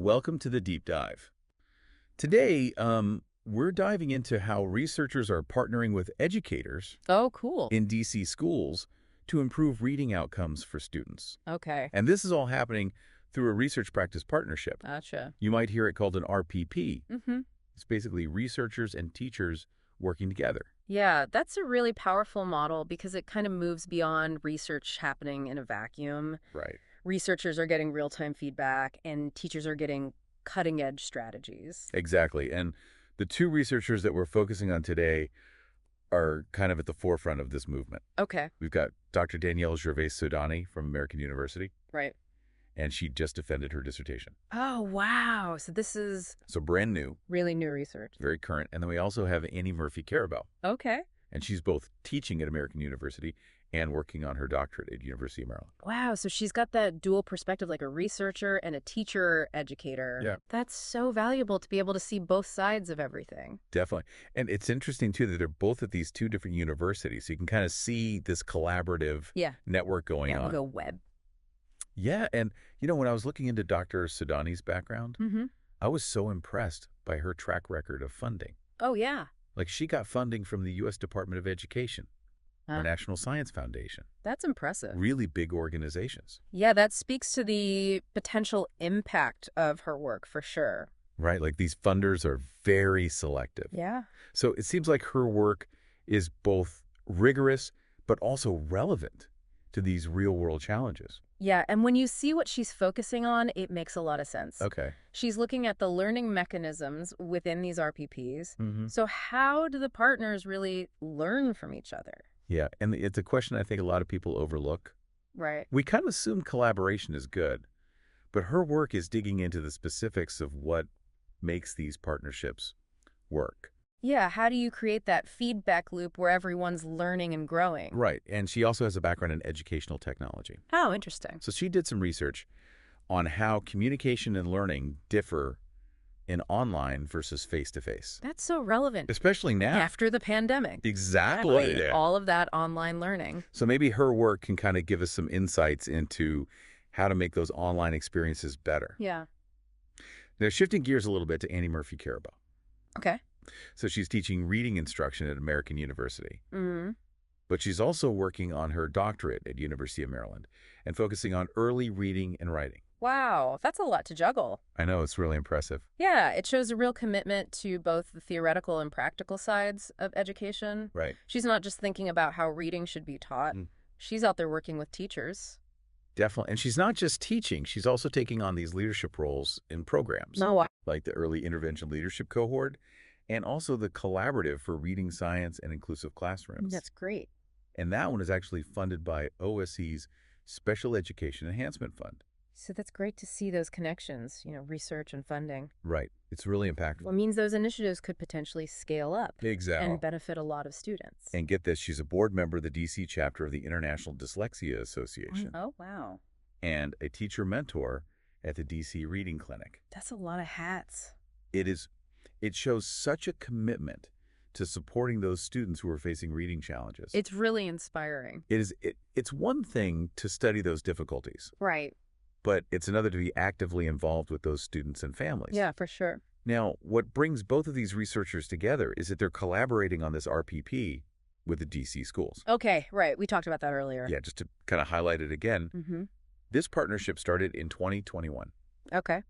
Welcome to the deep dive. Today, we're diving into how researchers are partnering with educators Oh, cool. in DC schools to improve reading outcomes for students. Okay. And this is all happening through a research practice partnership. Gotcha. You might hear it called an RPP. Mm-hmm. It's basically researchers and teachers working together. Yeah, that's a really powerful model because it kind of moves beyond research happening in a vacuum. Right. Researchers are getting real-time feedback, and teachers are getting cutting-edge strategies. Exactly. And the two researchers that we're focusing on today are kind of at the forefront of this movement. Okay. We've got Dr. Danielle Gervais Sodani from American University, Right. and she just defended her dissertation. Oh, wow. So this is So brand new, really new research. very current. And then we also have Annie Murphy Karabell, Okay. and she's both teaching at American University and working on her doctorate at University of Maryland. Wow, so she's got that dual perspective, like a researcher and a teacher educator. Yeah. That's so valuable to be able to see both sides of everything. Definitely. And it's interesting, too, that they're both at these two different universities. So you can kind of see this collaborative Yeah. network going Yeah, on. we'll go web. Yeah. And, when I was looking into Dr. Sodani's background, Mm-hmm. I was so impressed by her track record of funding. Oh, yeah. Like, she got funding from the U.S. Department of Education, our National Science Foundation, That's impressive. really big organizations. Yeah, that speaks to the potential impact of her work for sure. Right? Like, these funders are very selective. Yeah. So it seems like her work is both rigorous but also relevant to these real-world challenges. Yeah, and when you see what she's focusing on, it makes a lot of sense. Okay. She's looking at the learning mechanisms within these RPPs. Mm-hmm. So how do the partners really learn from each other? Yeah, and it's a question I think a lot of people overlook. Right. We kind of assume collaboration is good, but her work is digging into the specifics of what makes these partnerships work. Yeah, how do you create that feedback loop where everyone's learning and growing? Right, and she also has a background in educational technology. Oh, interesting. So she did some research on how communication and learning differ in online versus face-to-face. That's so relevant. Especially now. After the pandemic. Exactly. Right. Yeah. All of that online learning. So maybe her work can kind of give us some insights into how to make those online experiences better. Yeah. Now, shifting gears a little bit to Annie Murphy Karabell. Okay. So she's teaching reading instruction at American University, Mm-hmm. but she's also working on her doctorate at University of Maryland and focusing on early reading and writing. Wow, that's a lot to juggle. I know, it's really impressive. Yeah, it shows a real commitment to both the theoretical and practical sides of education. Right. She's not just thinking about how reading should be taught. She's out there working with teachers. Definitely. And she's not just teaching, she's also taking on these leadership roles in programs, No, like the Early Intervention Leadership Cohort and also the Collaborative for Reading Science and Inclusive Classrooms. that's great. And that one is actually funded by OSC's Special Education Enhancement Fund. So that's great to see those connections, research and funding. Right. It's really impactful. Well, it means those initiatives could potentially scale up Exactly. and benefit a lot of students. And get this, she's a board member of the DC chapter of the International Dyslexia Association Oh, wow. and a teacher mentor at the DC Reading Clinic. That's a lot of hats. It shows such a commitment to supporting those students who are facing reading challenges. It's really inspiring. It's one thing to study those difficulties, Right. but it's another to be actively involved with those students and families. Yeah, for sure. Now, what brings both of these researchers together is that they're collaborating on this RPP with the DC schools. Okay, right. We talked about that earlier. Yeah, just to kind of highlight it again, Mm-hmm. this partnership started in 2021. Okay.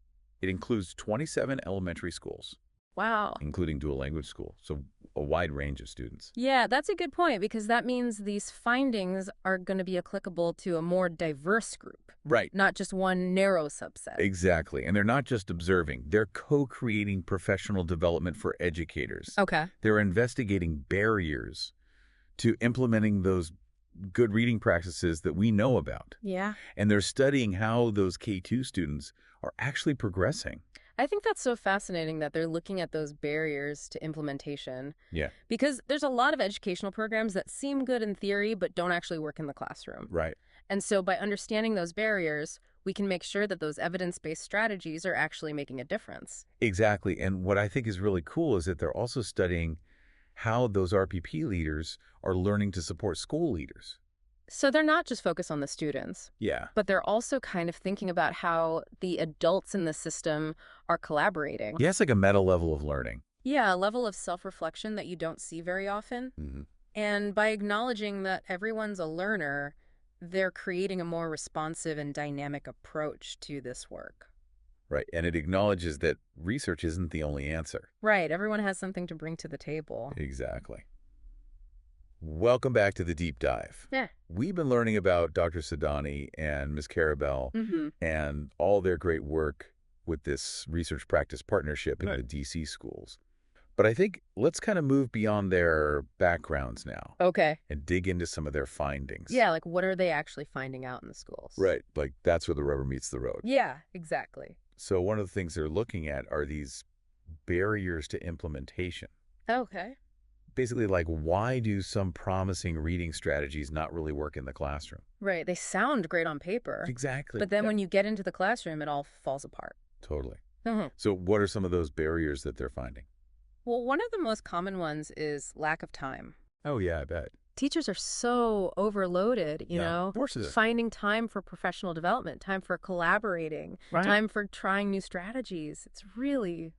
It includes 27 elementary schools, Wow. including dual language school, so a wide range of students. Yeah, that's a good point because that means these findings are going to be applicable to a more diverse group, Right. not just one narrow subset. Exactly. And they're not just observing, they're co-creating professional development for educators. Okay. They're investigating barriers to implementing those good reading practices that we know about. Yeah. And they're studying how those K2 students are actually progressing. I think that's so fascinating that they're looking at those barriers to implementation. Yeah. Because there's a lot of educational programs that seem good in theory but don't actually work in the classroom. Right. And so by understanding those barriers, we can make sure that those evidence-based strategies are actually making a difference. Exactly. And what I think is really cool is that they're also studying how those RPP leaders are learning to support school leaders. So they're not just focused on the students, Yeah. but they're also kind of thinking about how the adults in the system are collaborating. Yeah, it's like a meta level of learning. Yeah, a level of self-reflection that you don't see very often. Mm-hmm. And by acknowledging that everyone's a learner, they're creating a more responsive and dynamic approach to this work. Right. And it acknowledges that research isn't the only answer. Right, everyone has something to bring to the table. Exactly. Welcome back to the deep dive. Yeah. We've been learning about Dr. Sodani and Ms. Karabell and all their great work with this research practice partnership in the DC schools. But I think let's kind of move beyond their backgrounds now. Okay. And dig into some of their findings. Yeah, like what are they actually finding out in the schools? Right. Like that's where the rubber meets the road. Yeah, exactly. So one of the things they're looking at are these barriers to implementation. Okay. Basically, like, why do some promising reading strategies not really work in the classroom? Right. They sound great on paper. Exactly. But then when you get into the classroom, it all falls apart. Totally. Mm-hmm. So what are some of those barriers that they're finding? Well, one of the most common ones is lack of time. Oh, yeah, I bet. Teachers are so overloaded, you know, of course it is. finding time for professional development, time for collaborating, time for trying new strategies. It's really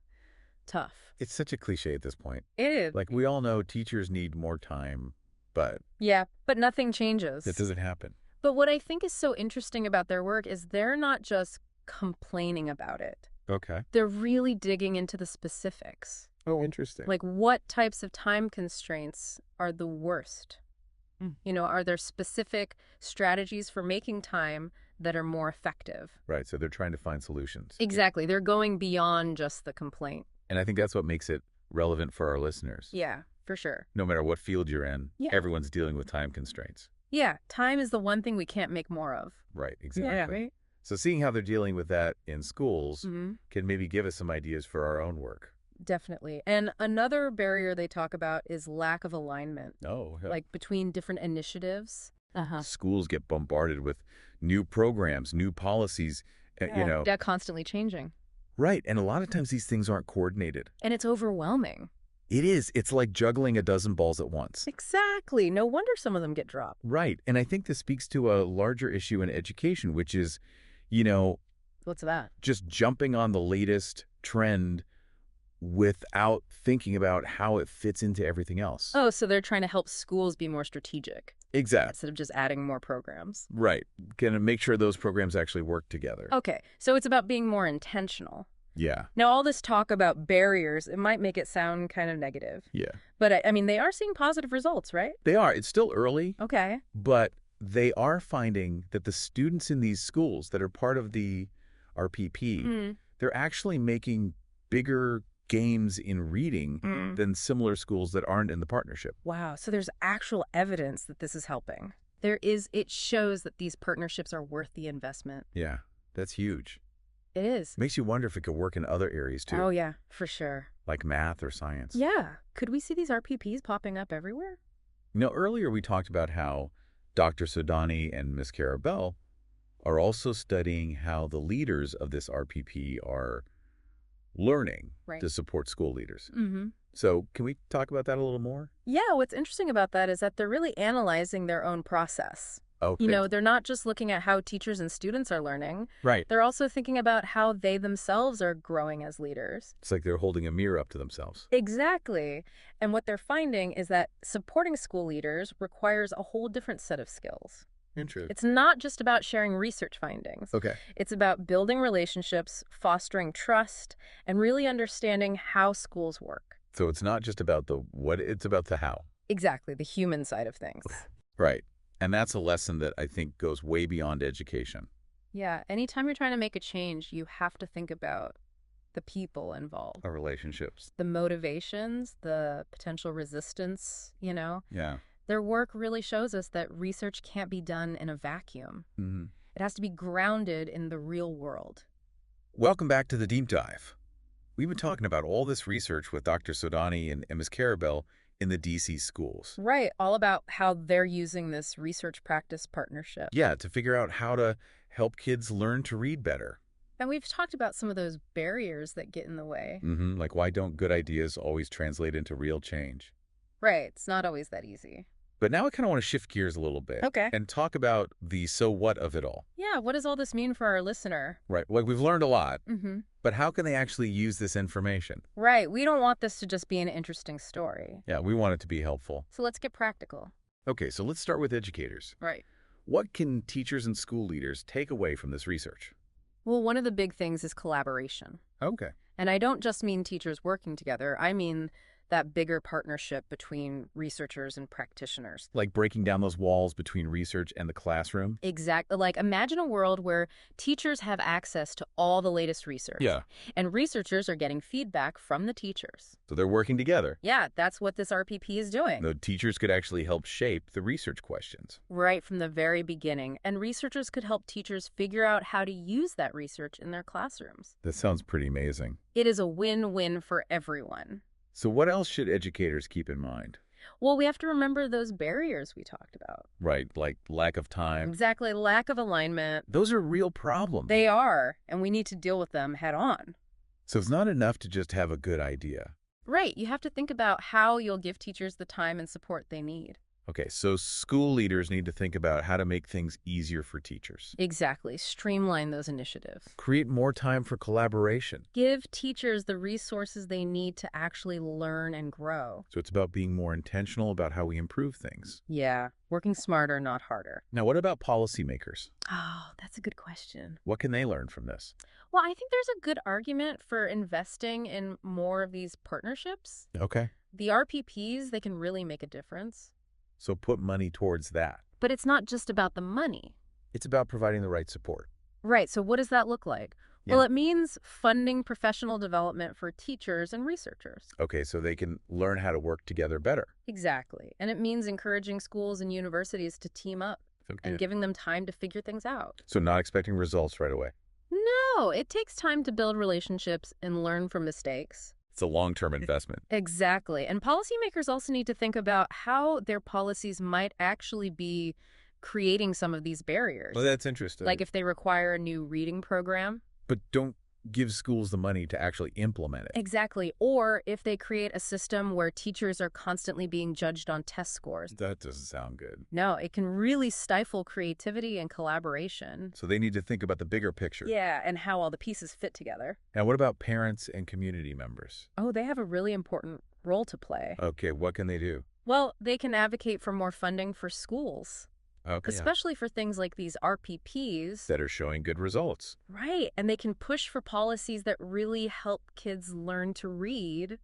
tough. It's such a cliche at this point. It is. Like, we all know teachers need more time, but Yeah, but nothing changes. it doesn't happen. But what I think is so interesting about their work is they're not just complaining about it. Okay. They're really digging into the specifics. Oh, interesting. Like, what types of time constraints are the worst? You know, are there specific strategies for making time that are more effective? Right, so they're trying to find solutions. Exactly. They're going beyond just the complaint. And I think that's what makes it relevant for our listeners. Yeah, for sure. No matter what field you're in, Yeah. everyone's dealing with time constraints. Yeah, time is the one thing we can't make more of. Right, exactly. Yeah, right? So seeing how they're dealing with that in schools Mm-hmm. can maybe give us some ideas for our own work. Definitely. And another barrier they talk about is lack of alignment, Oh, yeah. like between different initiatives. Schools get bombarded with new programs, new policies, you know. They're constantly changing. Right, and a lot of times these things aren't coordinated. And it's overwhelming. It is. It's like juggling a dozen balls at once. Exactly. No wonder some of them get dropped. Right, and I think this speaks to a larger issue in education, which is, you know, What's that? just jumping on the latest trend without thinking about how it fits into everything else. Oh, so they're trying to help schools be more strategic Exactly. instead of just adding more programs. Right. Gonna make sure those programs actually work together. Okay, so it's about being more intentional. Yeah. Now, all this talk about barriers, it might make it sound kind of negative. Yeah. But, I mean, they are seeing positive results, right? They are. It's still early, Okay. but they are finding that the students in these schools that are part of the RPP, they're actually making bigger gains in reading than similar schools that aren't in the partnership. Wow, so there's actual evidence that this is helping. It shows that these partnerships are worth the investment. Yeah, that's huge. It is. Makes you wonder if it could work in other areas too. Oh, yeah, for sure. Like math or science. Yeah. Could we see these RPPs popping up everywhere? You know, earlier we talked about how Dr. Sodani and Ms. Karabell are also studying how the leaders of this RPP are learning to support school leaders. Mm-hmm. So can we talk about that a little more? Yeah, what's interesting about that is that they're really analyzing their own process. Okay. You know, they're not just looking at how teachers and students are learning. Right. They're also thinking about how they themselves are growing as leaders. It's like they're holding a mirror up to themselves. Exactly. And what they're finding is that supporting school leaders requires a whole different set of skills. Interesting. It's not just about sharing research findings. Okay. It's about building relationships, fostering trust, and really understanding how schools work. So it's not just about the what, it's about the how. Exactly, the human side of things. Right. And that's a lesson that I think goes way beyond education. Yeah, anytime you're trying to make a change, you have to think about the people involved. Our relationships. The motivations, the potential resistance, you know? Yeah. Their work really shows us that research can't be done in a vacuum. Mm-hmm. It has to be grounded in the real world. Welcome back to the Deep Dive. We've been talking about all this research with Dr. Sodani and Ms. Karabell in the DC schools. Right, all about how they're using this research practice partnership. Yeah, to figure out how to help kids learn to read better. And we've talked about some of those barriers that get in the way. Mm-hmm. Like, why don't good ideas always translate into real change? Right, it's not always that easy. But now I kind of want to shift gears a little bit. Okay. And talk about the so what of it all. Yeah, what does all this mean for our listener? Right. Like we've learned a lot, Mm-hmm. but how can they actually use this information? Right. We don't want this to just be an interesting story. Yeah, we want it to be helpful. So let's get practical. Okay, so let's start with educators. Right. What can teachers and school leaders take away from this research? Well, one of the big things is collaboration. Okay. And I don't just mean teachers working together. I mean that bigger partnership between researchers and practitioners. Like breaking down those walls between research and the classroom? Exactly. Like imagine a world where teachers have access to all the latest research. Yeah. And researchers are getting feedback from the teachers. So they're working together. Yeah, that's what this RPP is doing. The teachers could actually help shape the research questions. Right from the very beginning. And researchers could help teachers figure out how to use that research in their classrooms. That sounds pretty amazing. It is a win-win for everyone. So what else should educators keep in mind? Well, we have to remember those barriers we talked about. Right, like lack of time. Exactly, lack of alignment. Those are real problems. They are, and we need to deal with them head on. So it's not enough to just have a good idea. Right, you have to think about how you'll give teachers the time and support they need. Okay, so school leaders need to think about how to make things easier for teachers. Exactly, streamline those initiatives. Create more time for collaboration. Give teachers the resources they need to actually learn and grow. So it's about being more intentional about how we improve things. Yeah, working smarter, not harder. Now, what about policymakers? Oh, that's a good question. What can they learn from this? Well, I think there's a good argument for investing in more of these partnerships. Okay. The RPPs, they can really make a difference. So put money towards that. But it's not just about the money. It's about providing the right support. Right, so what does that look like? Yeah. Well, it means funding professional development for teachers and researchers. Okay, so they can learn how to work together better. Exactly. And it means encouraging schools and universities to team up and giving them time to figure things out. So not expecting results right away. No, it takes time to build relationships and learn from mistakes. It's a long-term investment. Exactly. And policymakers also need to think about how their policies might actually be creating some of these barriers. Well, that's interesting. Like if they require a new reading program. But don't give schools the money to actually implement it. Exactly. Or if they create a system where teachers are constantly being judged on test scores. That doesn't sound good. No, it can really stifle creativity and collaboration. So they need to think about the bigger picture. Yeah, and how all the pieces fit together. Now, what about parents and community members? Oh, they have a really important role to play. Okay, what can they do? Well, they can advocate for more funding for schools. Okay. Especially for things like these RPPs. That are showing good results. Right. And they can push for policies that really help kids learn to read.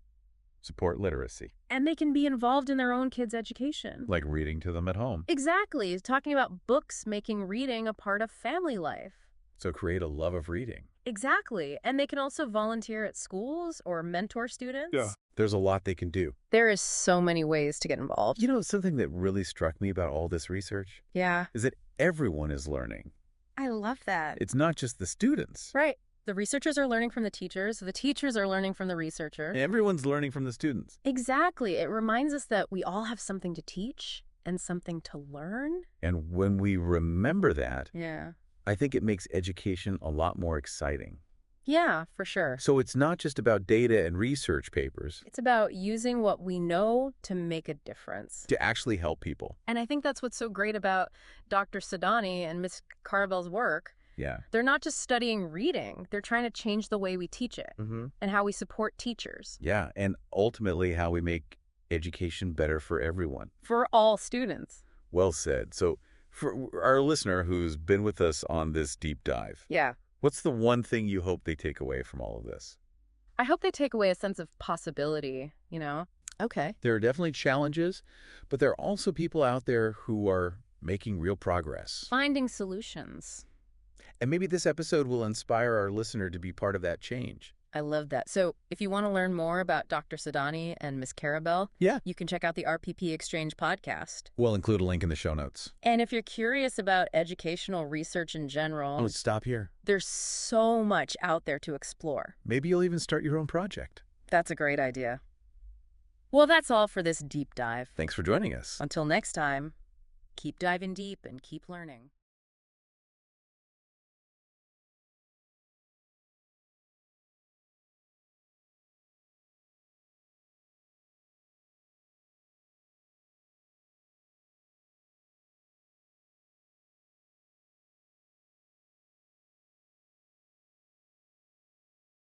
Support literacy. And they can be involved in their own kids' education. Like reading to them at home. Exactly. Talking about books making reading a part of family life. So create a love of reading. Exactly. And they can also volunteer at schools or mentor students. Yeah. There's a lot they can do. There is so many ways to get involved. You know, something that really struck me about all this research Yeah. is that everyone is learning. I love that. It's not just the students. Right. The researchers are learning from the teachers are learning from the researchers. Everyone's learning from the students. Exactly. It reminds us that we all have something to teach and something to learn. And when we remember that, Yeah. I think it makes education a lot more exciting. Yeah, for sure. So it's not just about data and research papers. It's about using what we know to make a difference. To actually help people. And I think that's what's so great about Dr. Sodani and Miss Karabell's work. Yeah. They're not just studying reading. They're trying to change the way we teach it and how we support teachers. Yeah, and ultimately how we make education better for everyone. For all students. Well said. So for our listener who's been with us on this deep dive, Yeah. what's the one thing you hope they take away from all of this? I hope they take away a sense of possibility, you know? Okay. There are definitely challenges, but there are also people out there who are making real progress. Finding solutions. And maybe this episode will inspire our listener to be part of that change. I love that. So if you want to learn more about Dr. Sodani and Miss Karabell, you can check out the RPP Exchange podcast. We'll include a link in the show notes. And if you're curious about educational research in general, Let's stop here. there's so much out there to explore. Maybe you'll even start your own project. That's a great idea. Well, that's all for this deep dive. Thanks for joining us. Until next time, keep diving deep and keep learning.